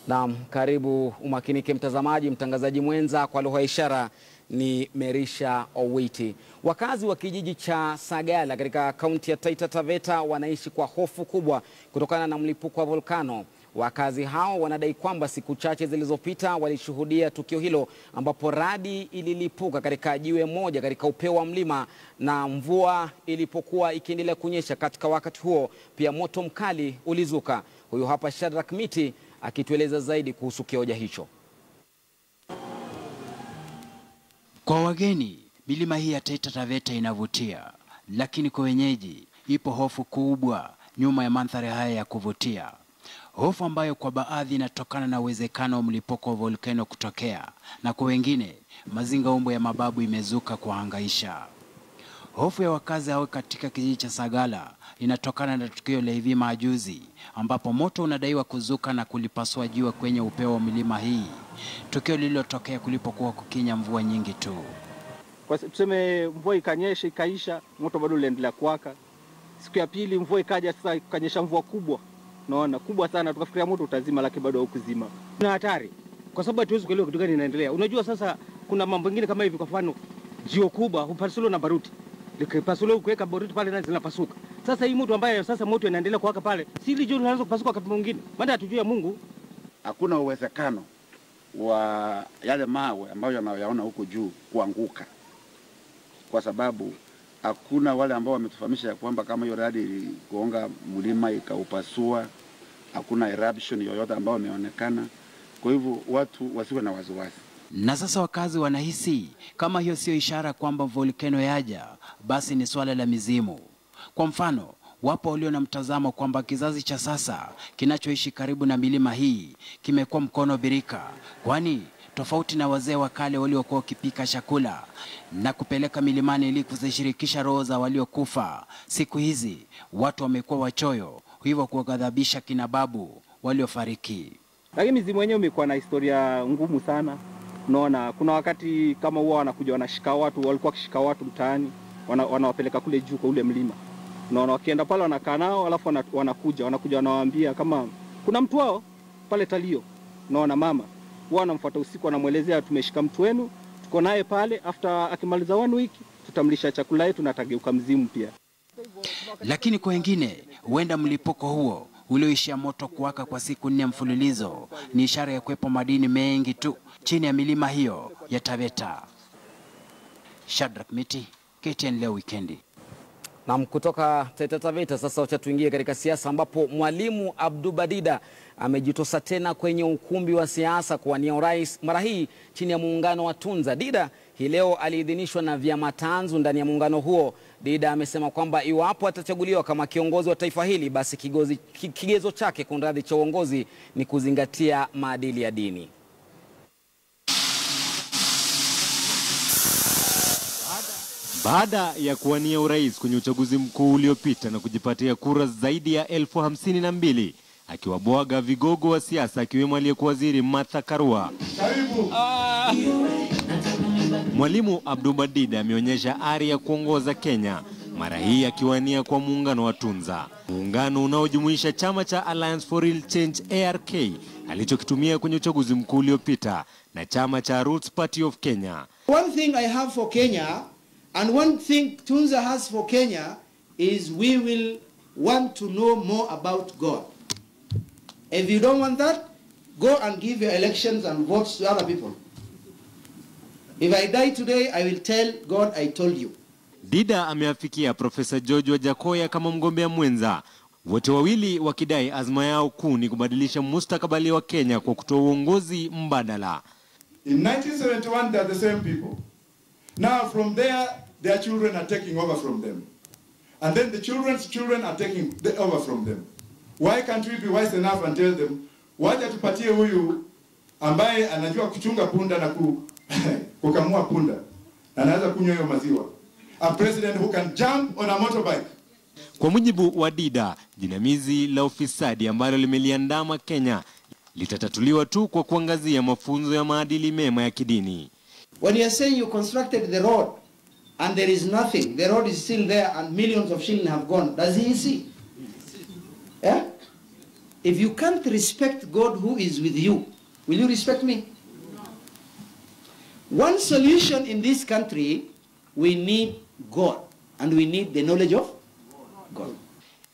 Naam, karibu umakinike mtazamaji. Mtangazaji mwenza kwa lugha ya ishara ni Merisha Owiti. Wakazi wa kijiji cha Sagala katika kaunti ya Taita Taveta wanaishi kwa hofu kubwa kutokana na mlipuko wa volkano. Wakazi hao wanadai kwamba siku chache zilizopita walishuhudia tukio hilo ambapo radi ililipuka katika jiwe moja katika upeo wa mlima, na mvua ilipokuwa ikiendelea kunyesha katika wakati huo pia moto mkali ulizuka. Huyu hapa Shadrack Miti akitueleza zaidi kuhusu kioja hicho. Kwa wageni, milima hii ya Taita Taveta inavutia, lakini kwa wenyeji ipo hofu kubwa nyuma ya mandhari haya ya kuvutia. Hofu ambayo kwa baadhi inatokana na uwezekano wa mlipuko wa volkano kutokea, na kwa wengine mazingaombwe ya mababu imezuka kuhangaisha. Hofu ya wakazi hao katika kijiji cha Sagala inatokana na tukio la hivi majuzi ambapo moto unadaiwa kuzuka na kulipasua jiwe kwenye upeo wa milima hii. Tukio lililotokea kulipokuwa kukinya mvua nyingi tu. Kwa tuseme mvua ikanyesha ikaisha, moto bado uliendelea kuwaka. Siku ya pili mvua ikaja, sasa ikanyesha mvua kubwa. Naona kubwa sana, tukafikiria moto utazima, lakini bado haukuzima. Kuna hatari kwa sababu hatuwezi kuelewa kitu gani inaendelea. Unajua sasa kuna mambo mengine kama hivi, kwa mfano jiwe kubwa hupasuliwa na baruti. Likipasuliwa kuweka baruti pale na zinapasuka. Sasa hii moto ambaye sasa moto inaendelea kuwaka pale, si ile jiwe linaanza kupasuka wakati mwingine. Maana hatujui ya Mungu. Hakuna uwezekano wa yale mawe ambayo yanayoyaona huko juu kuanguka, kwa sababu hakuna wale ambao wametufahamisha ya kwamba kama hiyo radi iligonga mlima ikaupasua, hakuna eruption yoyote ambayo imeonekana. Kwa hivyo watu wasiwe na wasiwasi. Na sasa wakazi wanahisi kama hiyo sio ishara kwamba volkano yaja, basi ni swala la mizimu. Kwa mfano, wapo walio na mtazamo kwamba kizazi cha sasa kinachoishi karibu na milima hii kimekuwa mkono birika, kwani tofauti na wazee wa kale waliokuwa wakipika chakula na kupeleka milimani ili kuzishirikisha roho za waliokufa, siku hizi watu wamekuwa wachoyo, hivyo kuwaghadhabisha kina babu waliofariki. Lakini mizimu wenyewe umekuwa na historia ngumu sana. Unaona, kuna wakati kama huwa wanakuja wanashika watu, walikuwa wakishika watu mtaani, wanawapeleka kule juu kwa ule mlima. Unaona, wakienda pale wanakaa nao, alafu wanakuja wanawaambia kama kuna mtu wao pale Talio. Unaona, mama wao wanamfuata usiku, wanamuelezea tumeshika mtu wenu, tuko naye pale, after akimaliza 1 week tutamlisha chakula yetu na atageuka mzimu pia. Lakini kwa wengine huenda mlipuko huo ulioishia moto kuwaka kwa siku 4 mfululizo ni ishara ya kuwepo madini mengi tu chini ya milima hiyo ya Taveta. Shadrack Miti, KTN leo wikendi. Na kutoka Taita Taveta sasa wacha tuingie katika siasa, ambapo Mwalimu Abduba Dida amejitosa tena kwenye ukumbi wa siasa kuwania urais, mara hii chini ya muungano wa Tunza. Dida hii leo aliidhinishwa na vyama tanzu ndani ya muungano huo. Dida amesema kwamba iwapo atachaguliwa kama kiongozi wa taifa hili, basi kigezo chake kunradhi cha uongozi ni kuzingatia maadili ya dini. Baada ya kuwania urais kwenye uchaguzi mkuu uliopita na kujipatia kura zaidi ya 52,000, akiwabwaga vigogo wa siasa akiwemo aliyekuwa waziri Martha Karua, Mwalimu Abduba Dida ameonyesha ari ya kuongoza Kenya, mara hii akiwania kwa muungano wa Tunza, muungano unaojumuisha chama cha Alliance for Real Change ARK alichokitumia kwenye uchaguzi mkuu uliopita na chama cha Roots Party of Kenya. One thing I have for Kenya and one thing Tunza has for Kenya is we will want to know more about God. If you don't want that, go and give your elections and votes to other people. If I die today, I will tell God I told you. Dida ameafikia Profesa George Wajackoya kama mgombea mwenza, wote wawili wakidai azma yao kuu ni kubadilisha mustakabali wa Kenya kwa kutoa uongozi mbadala. In 1971 they are the same people. Now from there their children are taking over from them. And then the children's children are taking over from them. Why can't we be wise enough and tell them, wacha tupatie huyu ambaye anajua kuchunga punda na kukamua punda, na anaweza kunywa hiyo maziwa. A president who can jump on a motorbike. Kwa mujibu wa Dida, jinamizi la ufisadi ambalo limeliandama Kenya litatatuliwa tu kwa kuangazia mafunzo ya maadili mema ya kidini. When you are saying you constructed the road and there is nothing, the road is still there and millions of shillings have gone, does he see? Yeah? If you can't respect God who is with you, will you respect me? One solution in this country, we need God, and we need the knowledge of God.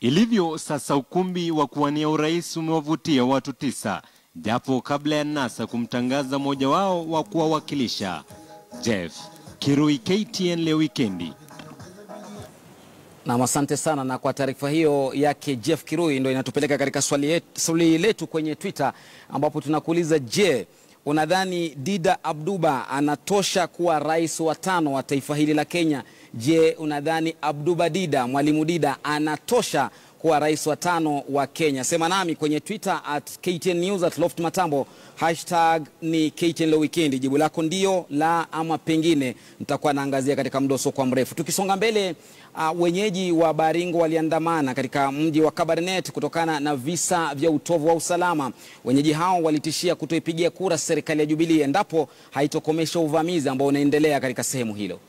Ilivyo sasa, ukumbi wa kuwania urais umewavutia watu 9, japo kabla ya NASA kumtangaza mmoja wao wa kuwawakilisha. Jeff Kirui, KTN leo wikendi. Na asante sana, na kwa taarifa hiyo yake Jeff Kirui ndio inatupeleka katika swali letu kwenye Twitter, ambapo tunakuuliza, je, unadhani Dida Abduba anatosha kuwa rais wa 5 wa taifa hili la Kenya? Je, unadhani Abduba Dida, Mwalimu Dida, anatosha kuwa rais wa 5 wa Kenya? Sema nami kwenye Twitter @KTN News, @LoftMatambo, hashtag ni KTN leo weekend. Jibu lako ndio, la ama pengine nitakuwa naangazia katika mdoso kwa mrefu. Tukisonga mbele, wenyeji wa Baringo waliandamana katika mji wa Kabarnet kutokana na visa vya utovu wa usalama. Wenyeji hao walitishia kutoipigia kura serikali ya Jubilee endapo haitokomesha uvamizi ambao unaendelea katika sehemu hilo.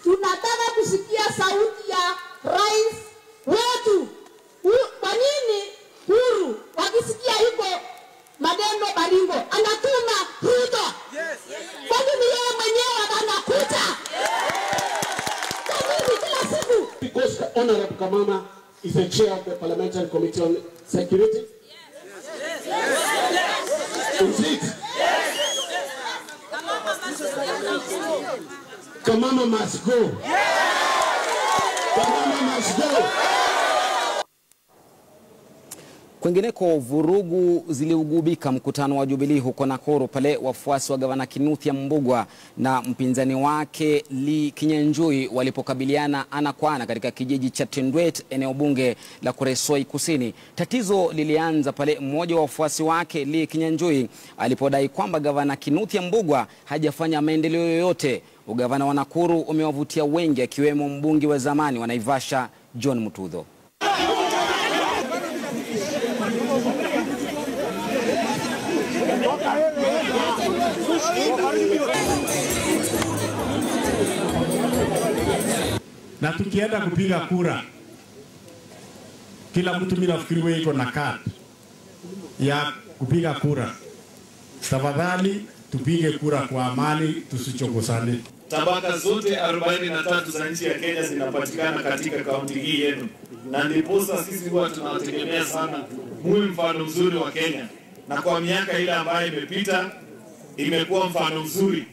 Tunataka kusikia sauti ya rais wetu. Kwa nini Huru wakisikia yuko maneno Baringo anatuma Ruto? Kwa nini yeye mwenyewe anakuja? Kwa nini kila siku? Because Honorable Kamama is the chair of the Parliamentary Committee on Security. Is it? Kamama must go. Kamama must go. Kwingineko, vurugu ziliugubika mkutano wa Jubilee huko Nakuru pale wafuasi wa gavana Kinuthia Mbugwa na mpinzani wake Lee Kinyanjui walipokabiliana ana kwa ana katika kijiji cha Tendwet, eneo bunge la Kuresoi Kusini. Tatizo lilianza pale mmoja wa wafuasi wake Lee Kinyanjui alipodai kwamba gavana Kinuthia Mbugwa hajafanya maendeleo yoyote. Ugavana wa Nakuru umewavutia wengi, akiwemo mbunge wa zamani wa Naivasha John Mutudho. Na tukienda kupiga kura, kila mtu mimi nafikiri wewe iko na card ya kupiga kura. Tafadhali tupige kura kwa amani, tusichokosane. Tabaka zote 43 za nchi ya Kenya zinapatikana katika kaunti hii yenu, na ndiposa sisi huwa tunawategemea sana muwe mfano mzuri wa Kenya, na kwa miaka ile ambayo imepita imekuwa mfano mzuri.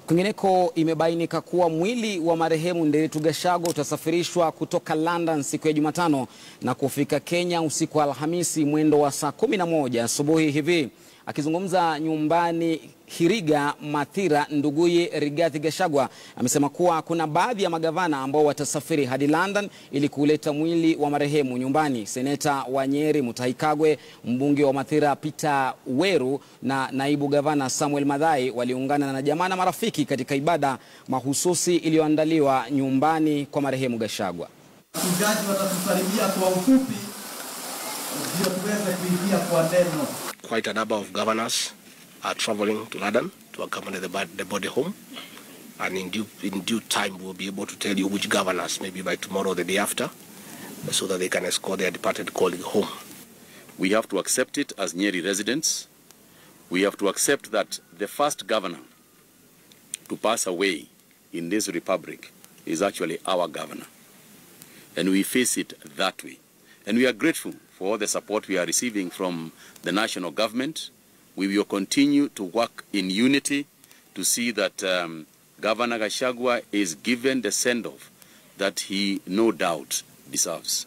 Kwingineko, imebainika kuwa mwili wa marehemu Nderitu Gachagua utasafirishwa kutoka London siku ya Jumatano na kufika Kenya usiku wa Alhamisi mwendo wa saa 11 asubuhi hivi. Akizungumza nyumbani Hiriga Mathira, nduguye Rigathi Gachagua amesema kuwa kuna baadhi ya magavana ambao watasafiri hadi London ili kuleta mwili wa marehemu nyumbani. Seneta wa Nyeri Mutahi Kagwe, mbunge wa Mathira Peter Weru na naibu gavana Samuel Madhai waliungana na jamaa na marafiki katika ibada mahususi iliyoandaliwa nyumbani kwa marehemu Gachagua. Wafugaji watatusalimia kwa ufupi ndio tuweze kuingia kwa neno. Quite a number of governors are traveling to London to accompany the body home, and in due time we'll be able to tell you which governors, maybe by tomorrow or the day after, so that they can escort their departed colleague home. We have to accept it as Nyeri residents. We have to accept that the first governor to pass away in this republic is actually our governor, and we face it that way. And we are grateful for all the support we are receiving from the national government. We will continue to work in unity to see that Governor Gachagua is given the send-off that he no doubt deserves.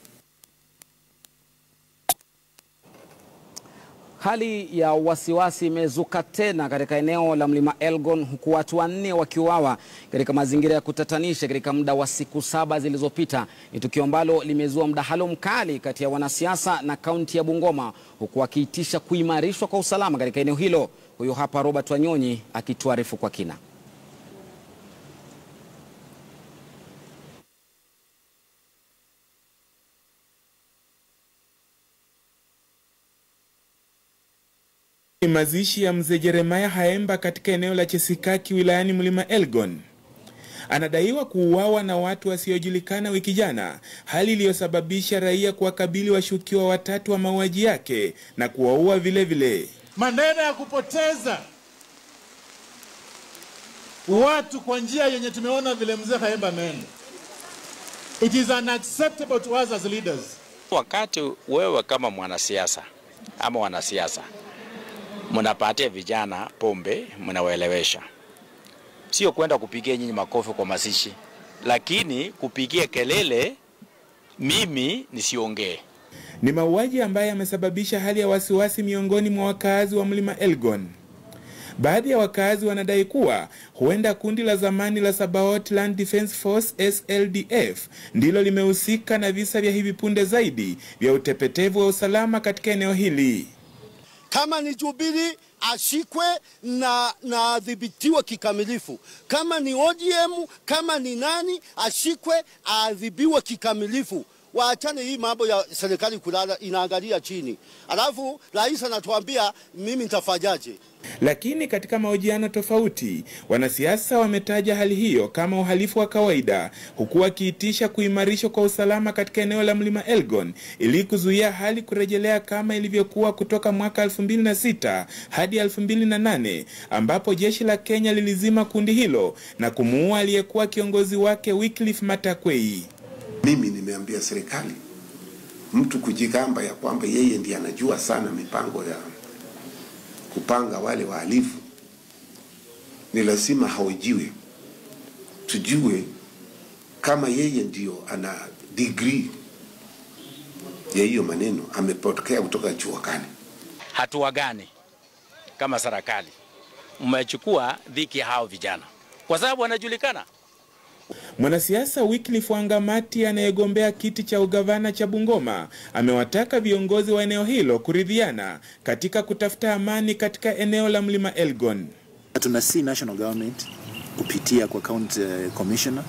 Hali ya wasiwasi imezuka tena katika eneo la Mlima Elgon, huku watu 4 wakiuawa katika mazingira ya kutatanisha katika muda wa siku 7 zilizopita. Ni tukio ambalo limezua mdahalo mkali kati ya wanasiasa na kaunti ya Bungoma, huku wakiitisha kuimarishwa kwa usalama katika eneo hilo. Huyo hapa Robert Wanyonyi akituarifu kwa kina. Mazishi ya mzee Jeremiah Haemba katika eneo la Chesikaki wilayani Mlima Elgon. Anadaiwa kuuawa na watu wasiojulikana wiki jana, hali iliyosababisha raia kuwakabili washukiwa 3 wa mauaji yake na kuwaua vile vile. Maneno ya kupoteza watu kwa njia yenye tumeona vile mzee Haemba ameenda. It is unacceptable to us as leaders. Wakati wewe kama mwanasiasa ama wanasiasa mnapatia vijana pombe, mnawaelewesha. Sio kwenda kupigia nyinyi makofi kwa mazishi, lakini kupigia kelele mimi nisiongee. Ni mauaji ambayo yamesababisha hali ya wasiwasi miongoni mwa wakazi wa Mlima Elgon. Baadhi ya wakazi wanadai kuwa huenda kundi la zamani la Sabaot Land Defense Force SLDF ndilo limehusika na visa vya hivi punde zaidi vya utepetevu wa usalama katika eneo hili. Kama ni Jubilee ashikwe na adhibitiwe kikamilifu. Kama ni ODM, kama ni nani ashikwe adhibiwe kikamilifu. Waachane hii mambo ya serikali kulala inaangalia chini. Alafu rais anatuambia mimi nitafanyaje. Lakini katika mahojiano tofauti, wanasiasa wametaja hali hiyo kama uhalifu wa kawaida, huku wakiitisha kuimarishwa kwa usalama katika eneo la Mlima Elgon ili kuzuia hali kurejelea kama ilivyokuwa kutoka mwaka 2006 hadi 2008, ambapo jeshi la Kenya lilizima kundi hilo na kumuua aliyekuwa kiongozi wake Wycliffe Matakwei. Mimi nimeambia serikali, mtu kujigamba ya kwamba yeye ndiye anajua sana mipango ya kupanga wale wahalifu, ni lazima haojiwe, tujue kama yeye ndio ana degree ya hiyo maneno, amepokea kutoka chuo gani. Hatua gani kama serikali mmechukua dhiki hao vijana, kwa sababu wanajulikana? Mwanasiasa Wycliffe Wangamati anayegombea kiti cha ugavana cha Bungoma amewataka viongozi wa eneo hilo kuridhiana katika kutafuta amani katika eneo la Mlima Elgon. Tunasi national government kupitia kwa county commissioner,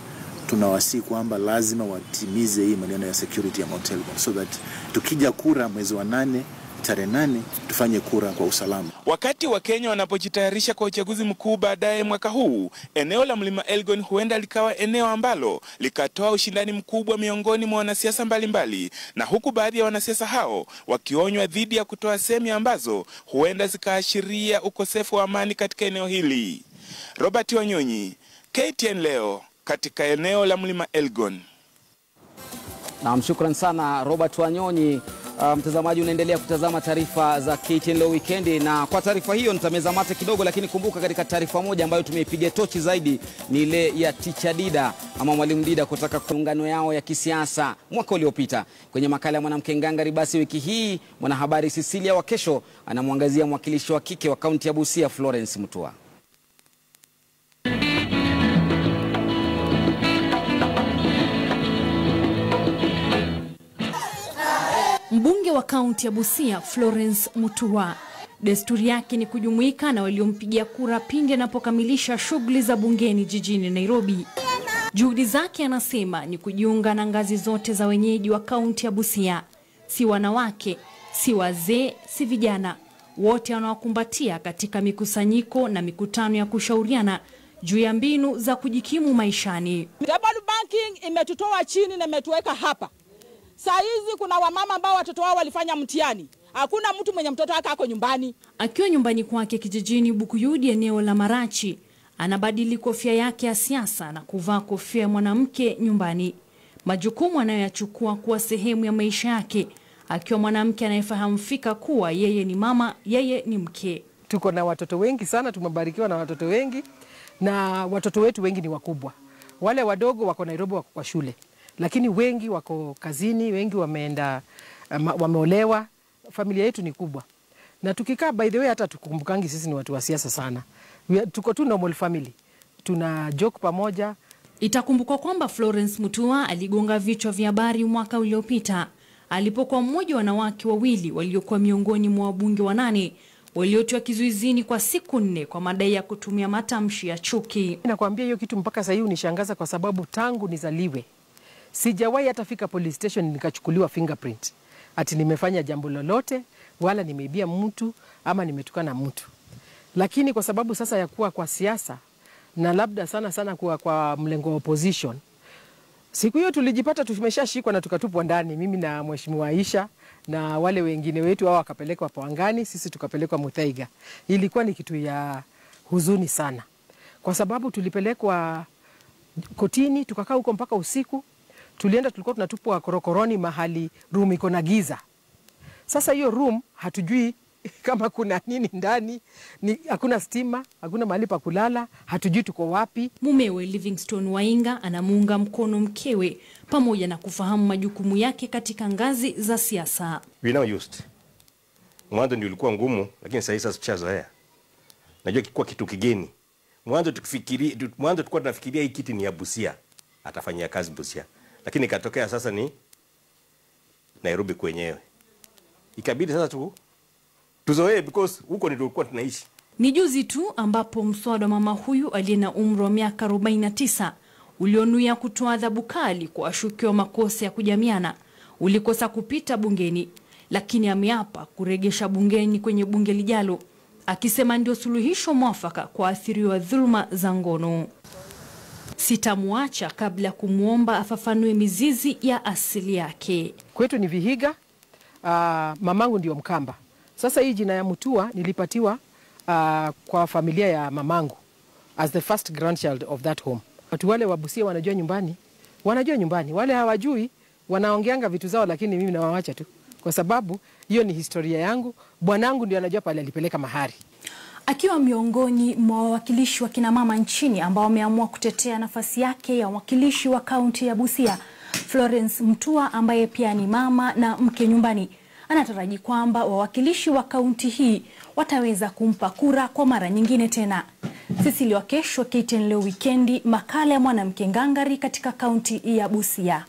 tunawasi kwamba lazima watimize hii maneno ya security ya Mount Elgon, so that tukija kura mwezi wa 8 tarehe 8 tufanye kura kwa usalama. Wakati wa Kenya wanapojitayarisha kwa uchaguzi mkuu baadaye mwaka huu, eneo la Mlima Elgon huenda likawa eneo ambalo likatoa ushindani mkubwa miongoni mwa wanasiasa mbalimbali, na huku baadhi ya wanasiasa hao wakionywa dhidi ya kutoa semi ambazo huenda zikaashiria ukosefu wa amani katika eneo hili. Robert Wanyonyi, KTN leo katika eneo la Mlima Elgon. Na shukran sana Robert Wanyonyi. Mtazamaji, unaendelea kutazama taarifa za KTN leo weekendi, na kwa taarifa hiyo nitameza mate kidogo, lakini kumbuka katika taarifa moja ambayo tumeipiga tochi zaidi ni ile ya Teacher Dida ama Mwalimu Dida kutaka kuungano yao ya kisiasa mwaka uliopita. Kwenye makala ya Mwanamke Ngangari basi wiki hii, mwanahabari Cecilia wa Kesho anamwangazia mwakilishi wa kike wa kaunti ya Busia Florence Mutua. Mbunge wa kaunti ya Busia Florence Mutua, desturi yake ni kujumuika na waliompigia kura pindi anapokamilisha shughuli za bungeni jijini Nairobi. Juhudi zake anasema ni kujiunga na ngazi zote za wenyeji wa kaunti ya Busia, si wanawake, si wazee, si vijana, wote wanawakumbatia katika mikusanyiko na mikutano ya kushauriana juu ya mbinu za kujikimu maishani. Table banking imetutoa chini na imetuweka hapa. Saa hizi kuna wamama ambao watoto wao walifanya mtihani. Hakuna mtu mwenye mtoto wake ako nyumbani. Akiwa nyumbani kwake kijijini Bukuyudi eneo la Marachi, anabadili kofia yake ya siasa na kuvaa kofia ya mwanamke nyumbani. Majukumu anayoyachukua kuwa sehemu ya maisha yake, akiwa mwanamke anayefahamu fika kuwa yeye ni mama, yeye ni mke. Tuko na watoto wengi sana, tumebarikiwa na watoto wengi, na watoto wetu wengi ni wakubwa. Wale wadogo wako Nairobi, wako kwa shule, lakini wengi wako kazini, wengi wameenda wameolewa. Familia yetu ni kubwa. Na tukikaa, by the way, hata tukumbukangi sisi ni watu wa siasa sana. Tuko tu normal family. Tuna joke pamoja. Itakumbukwa kwamba Florence Mutua aligonga vichwa vya habari mwaka uliopita alipokuwa mmoja wa wanawake wawili waliokuwa miongoni mwa wabunge 8 waliotiwa kizuizini kwa siku 4 kwa madai ya kutumia matamshi ya chuki. Nakwambia hiyo kitu mpaka sasa hivi unishangaza kwa sababu tangu nizaliwe sijawahi hata fika police station nikachukuliwa fingerprint ati nimefanya jambo lolote wala nimeibia mtu ama nimetukana mtu. Lakini kwa sababu sasa ya kuwa kwa siasa na labda sana kuwa kwa mlengo wa opposition, siku hiyo tulijipata tumeshashikwa na tukatupwa ndani, mimi na Mheshimiwa Aisha na wale wengine wetu, wao wakapelekwa Pawangani, sisi tukapelekwa Muthaiga. Ilikuwa ni kitu ya huzuni sana kwa sababu tulipelekwa kotini, tukakaa huko mpaka usiku. Tulikuwa tunatupwa korokoroni mahali room iko na giza. Sasa hiyo room hatujui kama kuna nini ndani, hakuna stima, hakuna mahali pa kulala, hatujui tuko wapi. Mumewe Livingstone Wainga anamuunga mkono mkewe pamoja na kufahamu majukumu yake katika ngazi za siasa. We now used. Mwanzo ndio ilikuwa ngumu, lakini sasa tushazoea. Najua kikuwa kitu kigeni. Mwanzo tulikuwa tunafikiria hii kiti ni ya Busia, atafanyia kazi Busia. Lakini ikatokea sasa ni Nairobi kwenyewe. Ikabidi sasa tuzoee because huko ndio tulikuwa tunaishi. Ni juzi tu ambapo mswada wa mama huyu aliye na umri wa miaka 49 ulionuia kutoa adhabu kali kwa washukiwa makosa ya kujamiana ulikosa kupita bungeni, lakini ameapa kuregesha bungeni kwenye bunge lijalo, akisema ndio suluhisho mwafaka kwa athiriwa dhuluma za ngono. Sitamuacha kabla kumuomba afafanue mizizi ya asili yake. Kwetu ni Vihiga, mamangu ndio Mkamba. Sasa hii jina ya Mutua nilipatiwa kwa familia ya mamangu as the first grandchild of that home. Watu wale wa Busia wanajua nyumbani, wale hawajui wanaongeanga vitu zao, lakini mimi nawaacha tu kwa sababu hiyo ni historia yangu. Bwanangu ndio anajua pale alipeleka mahari. Akiwa miongoni mwa wawakilishi wa kina mama nchini ambao wameamua kutetea nafasi yake ya wakilishi wa kaunti ya Busia, Florence Mutua ambaye pia ni mama na mke nyumbani, anataraji kwamba wawakilishi wa kaunti hii wataweza kumpa kura kwa mara nyingine tena. Cecilia Wakesho, KTN Leo Wikendi, makala ya mwanamke ngangari katika kaunti ya Busia.